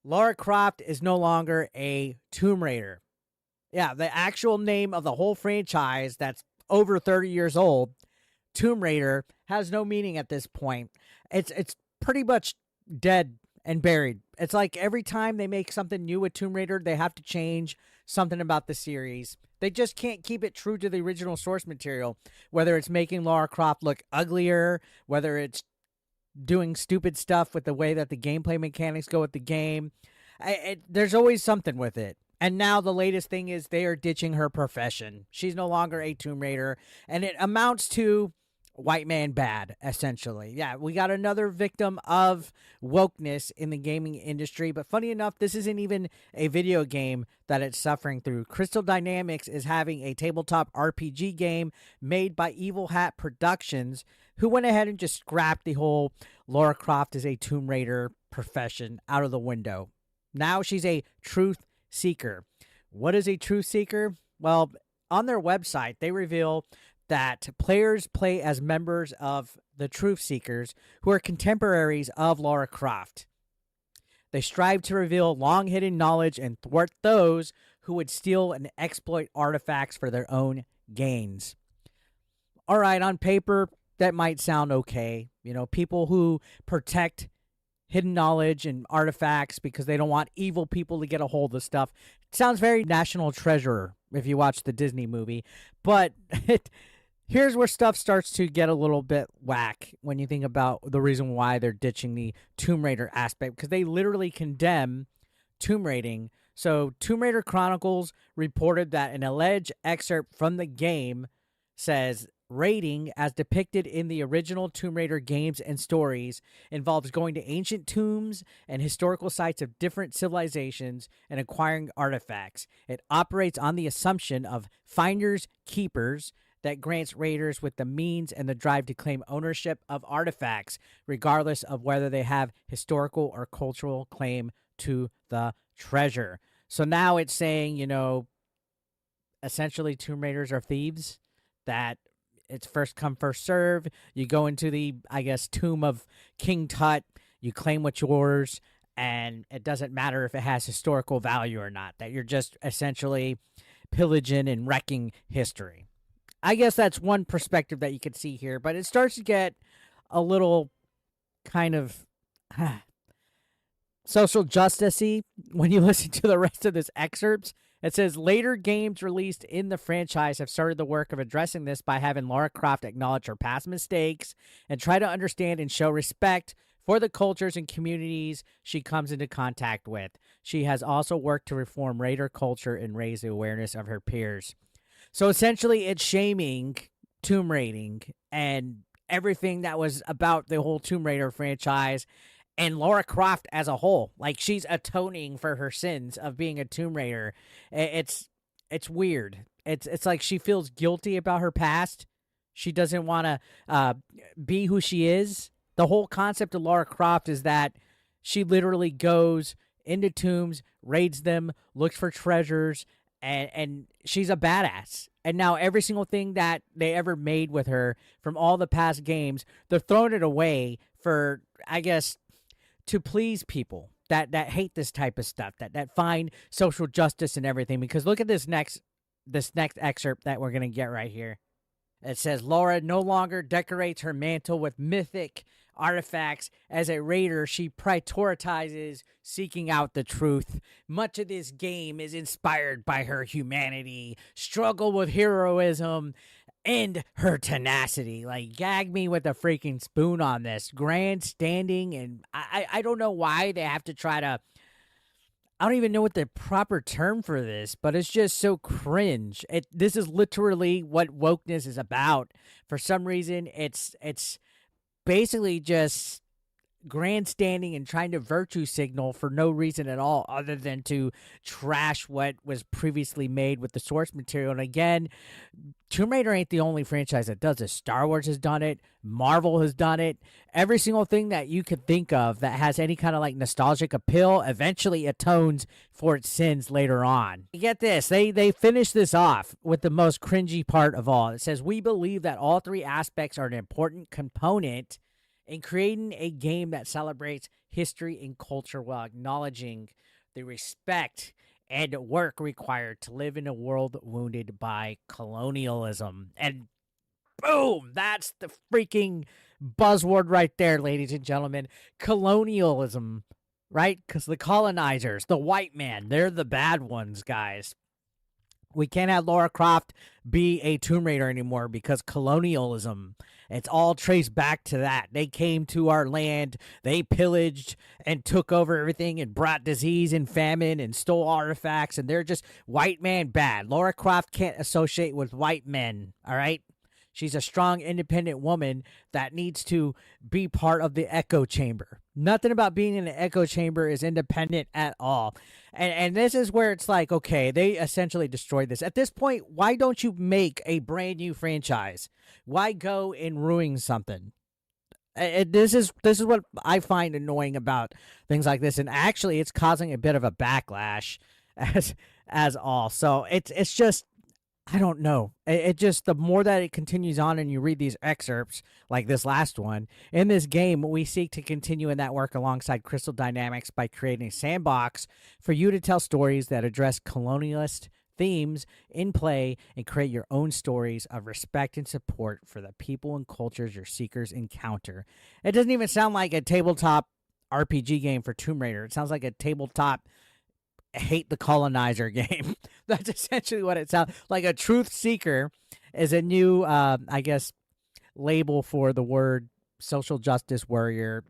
Lara Croft is no longer a Tomb Raider. Yeah, the actual name of the whole franchise that's over 30 years old, Tomb Raider, has no meaning at this point. It's pretty much dead and buried. It's like every time they make something new with Tomb Raider, they have to change something about the series. They just can't keep it true to the original source material, whether it's making Lara Croft look uglier, whether it's doing stupid stuff with the way that the gameplay mechanics go with the game. There's always something with it. And now the latest thing is they are ditching her profession. She's no longer a Tomb Raider, and it amounts to white man bad, essentially. Yeah, we got another victim of wokeness in the gaming industry. But funny enough, this isn't even a video game that it's suffering through. Crystal Dynamics is having a tabletop RPG game made by Evil Hat Productions, who went ahead and just scrapped the whole Lara Croft as a Tomb Raider profession out of the window. Now she's a truth seeker. What is a truth seeker? Well, on their website, they reveal that players play as members of the Truth Seekers, who are contemporaries of Lara Croft. They strive to reveal long-hidden knowledge and thwart those who would steal and exploit artifacts for their own gains. All right, on paper, that might sound okay. You know, people who protect hidden knowledge and artifacts because they don't want evil people to get a hold of stuff. It sounds very National Treasure if you watch the Disney movie. But here's where stuff starts to get a little bit whack when you think about the reason why they're ditching the Tomb Raider aspect, because they literally condemn tomb raiding. So Tomb Raider Chronicles reported that an alleged excerpt from the game says, raiding, as depicted in the original Tomb Raider games and stories, involves going to ancient tombs and historical sites of different civilizations and acquiring artifacts. It operates on the assumption of finders keepers that grants raiders with the means and the drive to claim ownership of artifacts, regardless of whether they have historical or cultural claim to the treasure. So now it's saying, you know, essentially Tomb Raiders are thieves, that it's first come, first serve. You go into the, I guess, tomb of King Tut, you claim what's yours, and it doesn't matter if it has historical value or not, that you're just essentially pillaging and wrecking history. I guess that's one perspective that you could see here, but it starts to get a little kind of social justice-y when you listen to the rest of this excerpt. It says, later games released in the franchise have started the work of addressing this by having Lara Croft acknowledge her past mistakes and try to understand and show respect for the cultures and communities she comes into contact with. She has also worked to reform raider culture and raise the awareness of her peers. So essentially, it's shaming tomb raiding and everything that was about the whole Tomb Raider franchise and Lara Croft as a whole. Like, she's atoning for her sins of being a Tomb Raider. It's weird. It's like she feels guilty about her past. She doesn't want to be who she is. The whole concept of Lara Croft is that she literally goes into tombs, raids them, looks for treasures, and she's a badass. And now every single thing that they ever made with her from all the past games, they're throwing it away for, I guess, to please people that hate this type of stuff, that find social justice and everything. Because look at this next excerpt that we're going to get right here. It says, Laura no longer decorates her mantle with mythic artifacts. As a raider, she prioritizes seeking out the truth. Much of this game is inspired by her humanity, struggle with heroism, and her tenacity. Like, gag me with a freaking spoon on this. Grandstanding, and I don't know why they have to try to, I don't even know what the proper term for this, but it's just so cringe. This is literally what wokeness is about. For some reason, it's basically just grandstanding and trying to virtue signal for no reason at all other than to trash what was previously made with the source material. And again, Tomb Raider ain't the only franchise that does this. Star Wars has done it. Marvel has done it. Every single thing that you could think of that has any kind of like nostalgic appeal eventually atones for its sins later on. Get this, they finish this off with the most cringy part of all. It says, we believe that all three aspects are an important component in creating a game that celebrates history and culture while acknowledging the respect and work required to live in a world wounded by colonialism. And boom, that's the freaking buzzword right there, ladies and gentlemen. Colonialism, right? Because the colonizers, the white man, they're the bad ones, guys. We can't have Lara Croft be a Tomb Raider anymore because colonialism, it's all traced back to that. They came to our land, they pillaged and took over everything and brought disease and famine and stole artifacts, and they're just white man bad. Lara Croft can't associate with white men, all right? She's a strong, independent woman that needs to be part of the echo chamber. Nothing about being in the echo chamber is independent at all. And this is where it's like, okay, they essentially destroyed this. At this point, why don't you make a brand new franchise? Why go and ruin something? This is what I find annoying about things like this, and actually, it's causing a bit of a backlash as all. So it's just, I don't know. It just, the more that it continues on and you read these excerpts, like this last one, in this game, we seek to continue in that work alongside Crystal Dynamics by creating a sandbox for you to tell stories that address colonialist themes in play and create your own stories of respect and support for the people and cultures your seekers encounter. It doesn't even sound like a tabletop RPG game for Tomb Raider. It sounds like a tabletop hate the colonizer game. That's essentially what it sounds like. A truth seeker is a new I guess label for the word social justice warrior,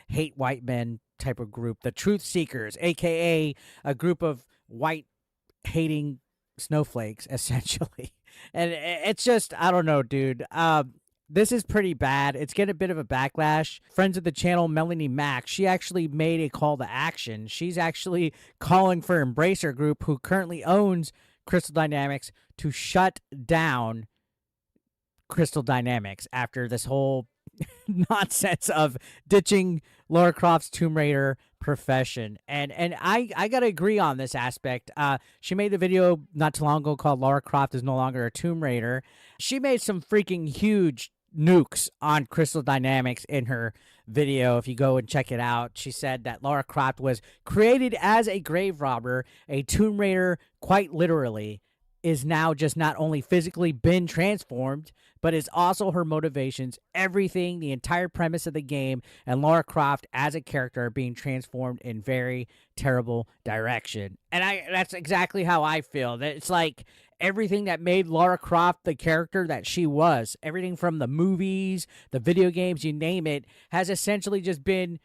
hate white men type of group. The truth seekers, aka a group of white hating snowflakes, essentially. And it's just, I don't know, dude. This is pretty bad. It's getting a bit of a backlash. Friends of the channel, Melanie Mack, she actually made a call to action. She's actually calling for Embracer Group, who currently owns Crystal Dynamics, to shut down Crystal Dynamics after this whole nonsense of ditching Lara Croft's Tomb Raider profession. And I gotta agree on this aspect. She made the video not too long ago called Lara Croft is no longer a Tomb Raider. She made some freaking huge nukes on Crystal Dynamics in her video. If you go and check it out, she said that Lara Croft was created as a grave robber, a Tomb Raider, quite literally, is now just not only physically been transformed, but is also her motivations, everything, the entire premise of the game, and Lara Croft as a character are being transformed in very terrible direction. And that's exactly how I feel. That it's like everything that made Lara Croft the character that she was, everything from the movies, the video games, you name it, has essentially just been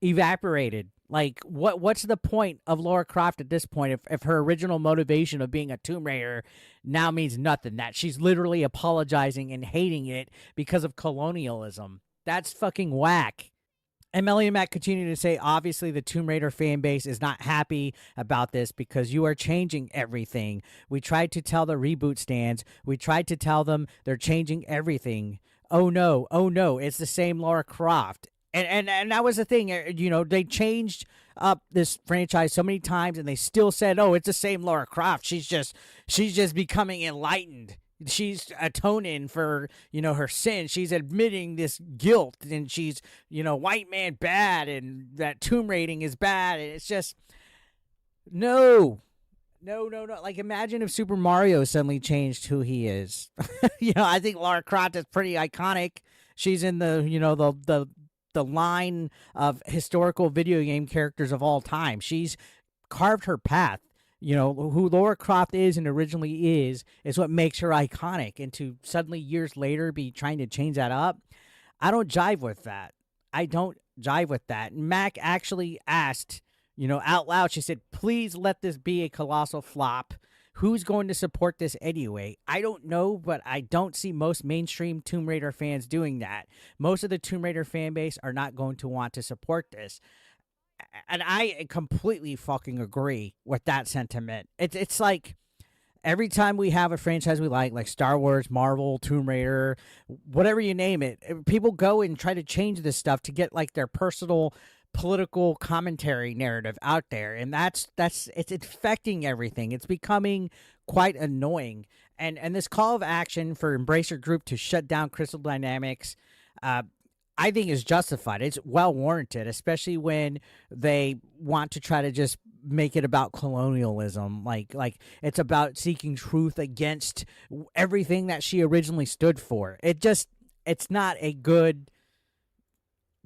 evaporated. Like, what's the point of Lara Croft at this point if her original motivation of being a Tomb Raider now means nothing? That she's literally apologizing and hating it because of colonialism. That's fucking whack. And Melanie Mack continued to say, obviously the Tomb Raider fan base is not happy about this because you are changing everything. We tried to tell the reboot stands. We tried to tell them they're changing everything. Oh no, it's the same Lara Croft. And that was the thing, they changed up this franchise so many times, and they still said, "Oh, it's the same Lara Croft. She's just becoming enlightened. She's atoning for her sin. She's admitting this guilt, and she's white man bad, and that tomb raiding is bad." And it's just no. Like, imagine if Super Mario suddenly changed who he is. I think Lara Croft is pretty iconic. She's in the line of historical video game characters of all time. She's carved her path. Who Lara Croft is and originally is what makes her iconic. And to suddenly years later be trying to change that up, I don't jive with that. Mac actually asked, out loud, she said, please let this be a colossal flop. Who's going to support this anyway? I don't know, but I don't see most mainstream Tomb Raider fans doing that. Most of the Tomb Raider fan base are not going to want to support this. And I completely fucking agree with that sentiment. It's like every time we have a franchise we like Star Wars, Marvel, Tomb Raider, whatever you name it, people go and try to change this stuff to get like their personal political commentary narrative out there, and it's infecting everything. It's becoming quite annoying. And this call of action for Embracer Group to shut down Crystal Dynamics, I think is justified. It's well warranted, especially when they want to try to just make it about colonialism. Like it's about seeking truth against everything that she originally stood for. It's not a good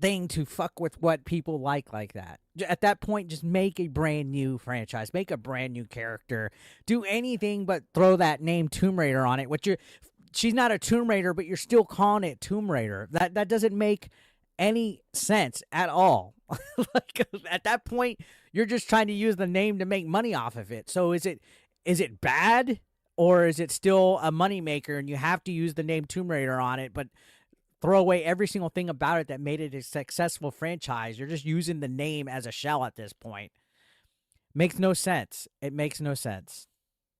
thing to fuck with what people like that. At that point, just make a brand new franchise, make a brand new character, do anything but throw that name Tomb Raider on it. She's not a Tomb Raider, but you're still calling it Tomb Raider. That doesn't make any sense at all. Like at that point, you're just trying to use the name to make money off of it. So is it bad, or is it still a moneymaker and you have to use the name Tomb Raider on it, but throw away every single thing about it that made it a successful franchise? You're just using the name as a shell at this point. Makes no sense. It makes no sense.